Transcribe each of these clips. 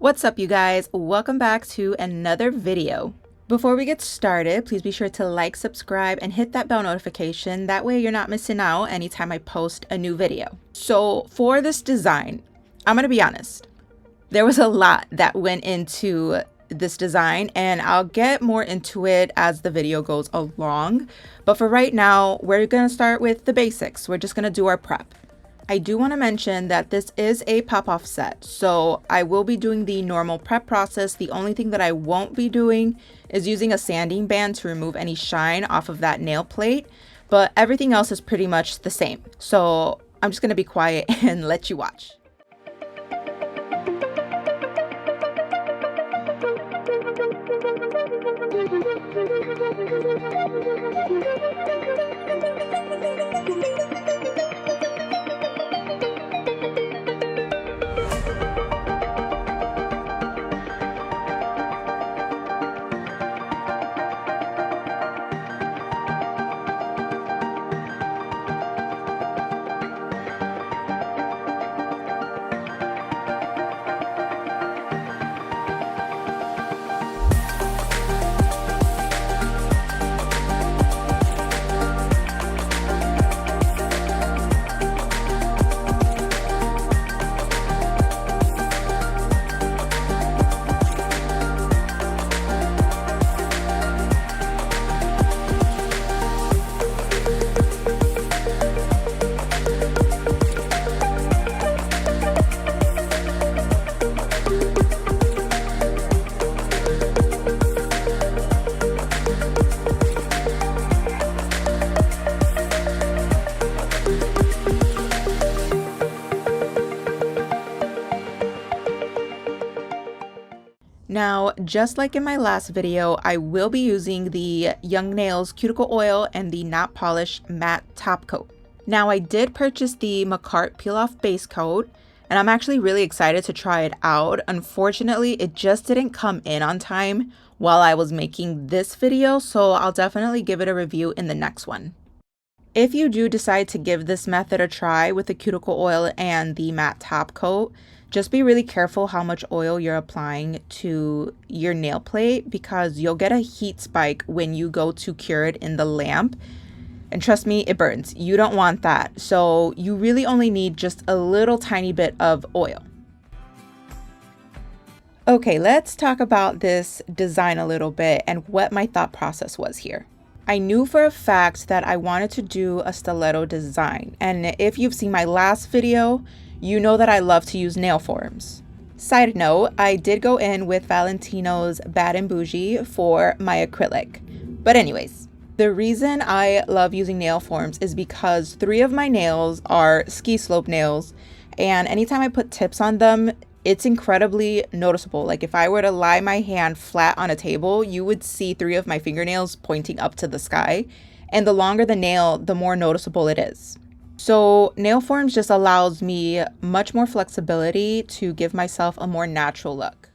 What's up, you guys? Welcome back to another video. Before we get started, please be sure to like, subscribe, and hit that bell notification. That way you're not missing out anytime I post a new video. So for this design, I'm gonna be honest, there was a lot that went into this design, and I'll get more into it as the video goes along. But for right now, we're gonna start with the basics. We're just gonna do our prep. I do want to mention that this is a pop-off set, so I will be doing the normal prep process. The only thing that I won't be doing is using a sanding band to remove any shine off of that nail plate, but everything else is pretty much the same. So I'm just going to be quiet and let you watch. Now, just like in my last video, I will be using the Young Nails cuticle oil and the Not Polish matte top coat. Now, I did purchase the Macart peel off base coat, and I'm actually really excited to try it out. Unfortunately, it just didn't come in on time while I was making this video, so I'll definitely give it a review in the next one. If you do decide to give this method a try with the cuticle oil and the matte top coat, just be really careful how much oil you're applying to your nail plate, because you'll get a heat spike when you go to cure it in the lamp. And trust me, it burns. You don't want that. So you really only need just a little tiny bit of oil. Okay, let's talk about this design a little bit and what my thought process was here. I knew for a fact that I wanted to do a stiletto design. And if you've seen my last video, you know that I love to use nail forms. Side note, I did go in with Valentino's Bad and Bougie for my acrylic. But anyways, the reason I love using nail forms is because 3 of my nails are ski slope nails, and anytime I put tips on them, it's incredibly noticeable. Like if I were to lie my hand flat on a table, you would see 3 of my fingernails pointing up to the sky. And the longer the nail, the more noticeable it is. So nail forms just allows me much more flexibility to give myself a more natural look.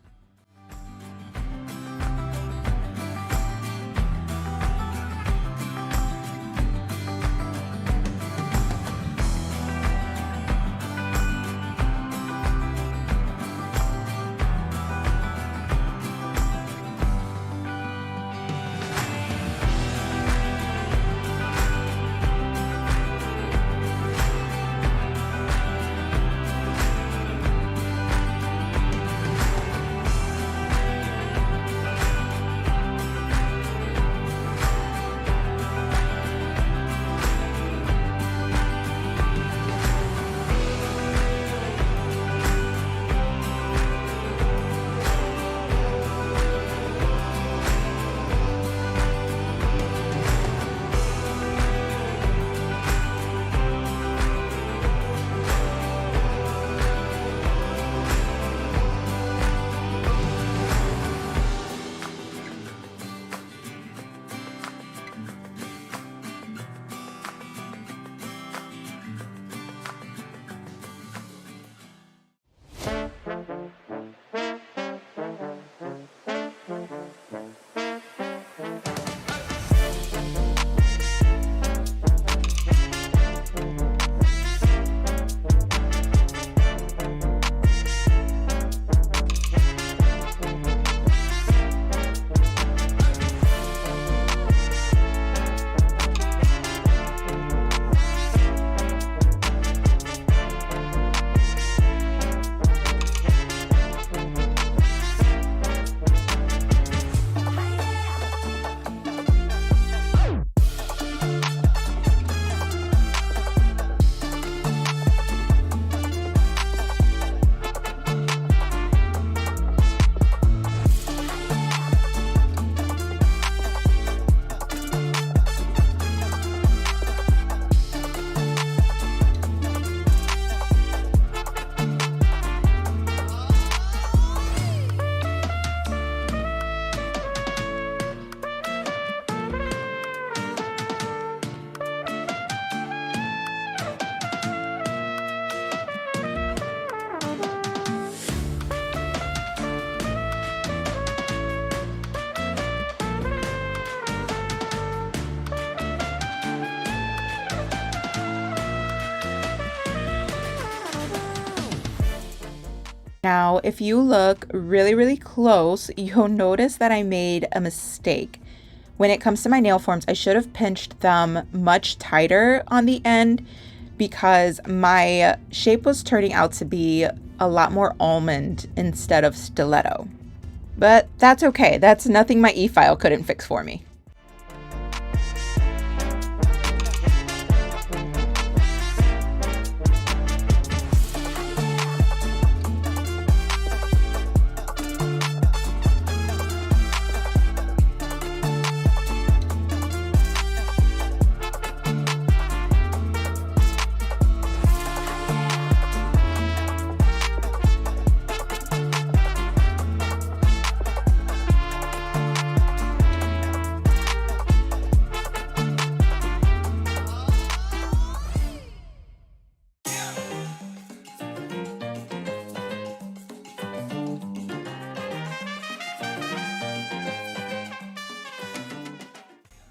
Now, if you look really, really close, you'll notice that I made a mistake. When it comes to my nail forms, I should have pinched them much tighter on the end because my shape was turning out to be a lot more almond instead of stiletto. But that's okay. That's nothing my e-file couldn't fix for me.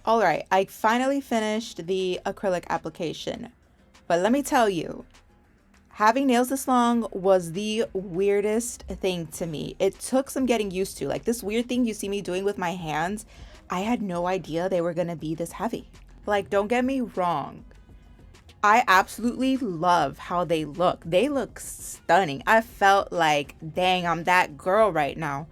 All right, I finally finished the acrylic application, but let me tell you, having nails this long was the weirdest thing to me. It took some getting used to. Like this weird thing you see me doing with my hands, I had no idea they were gonna be this heavy. Like, don't get me wrong. I absolutely love how they look. They look stunning. I felt like, dang, I'm that girl right now.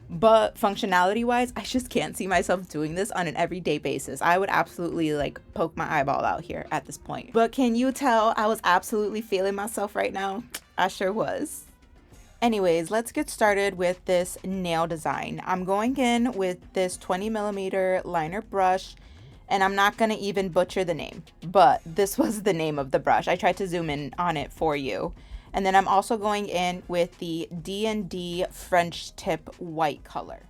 But functionality wise, I just can't see myself doing this on an everyday basis. I would absolutely like poke my eyeball out here at this point. But can you tell I was absolutely feeling myself right now? I sure was. Anyways, let's get started with this nail design. I'm going in with this 20mm liner brush, and I'm not gonna even butcher the name, but this was the name of the brush. I tried to zoom in on it for you. And then I'm also going in with the D&D French tip white color.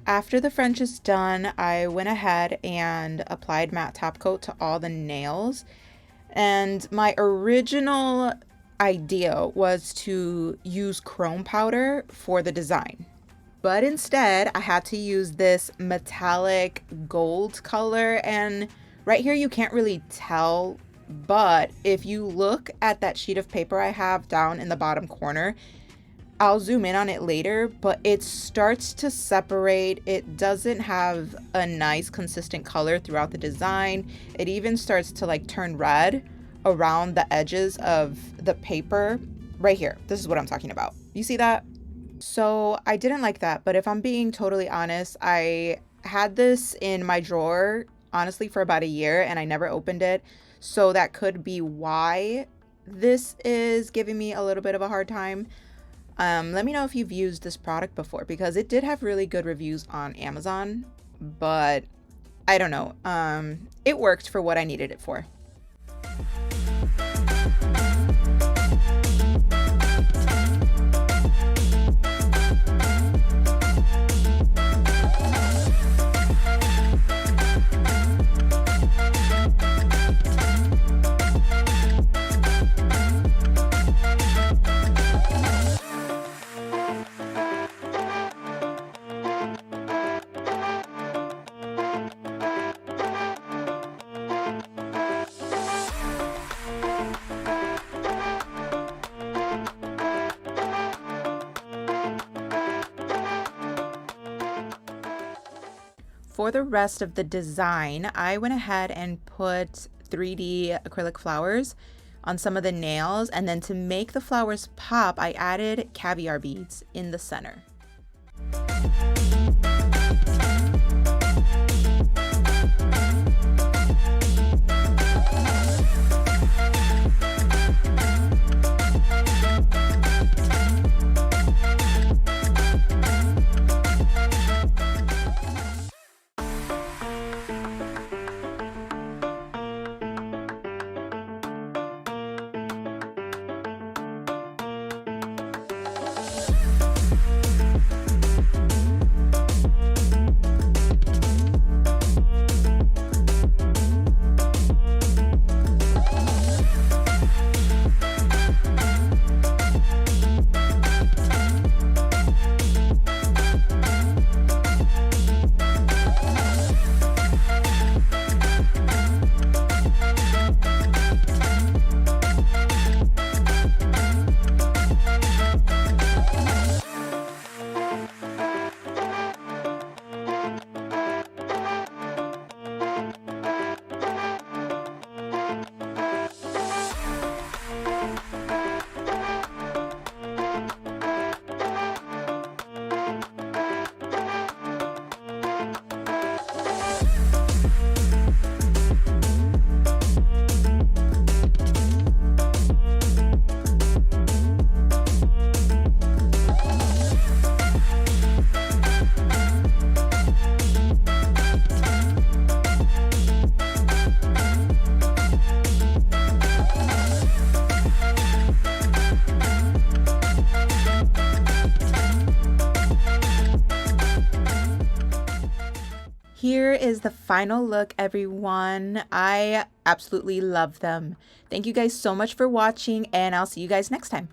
After the French is done, I went ahead and applied matte top coat to all the nails. And my original idea was to use chrome powder for the design. But instead, I had to use this metallic gold color. And right here, you can't really tell. But if you look at that sheet of paper I have down in the bottom corner, I'll zoom in on it later, but it starts to separate. It doesn't have a nice consistent color throughout the design. It even starts to like turn red around the edges of the paper right here. This is what I'm talking about. You see that? So I didn't like that, but if I'm being totally honest, I had this in my drawer, honestly, for about a year and I never opened it. So that could be why this is giving me a little bit of a hard time. Let me know if you've used this product before because it did have really good reviews on Amazon, but I don't know. It worked for what I needed it for. For the rest of the design, I went ahead and put 3D acrylic flowers on some of the nails, and then to make the flowers pop, I added caviar beads in the center. Here is the final look, everyone. I absolutely love them. Thank you guys so much for watching, and I'll see you guys next time.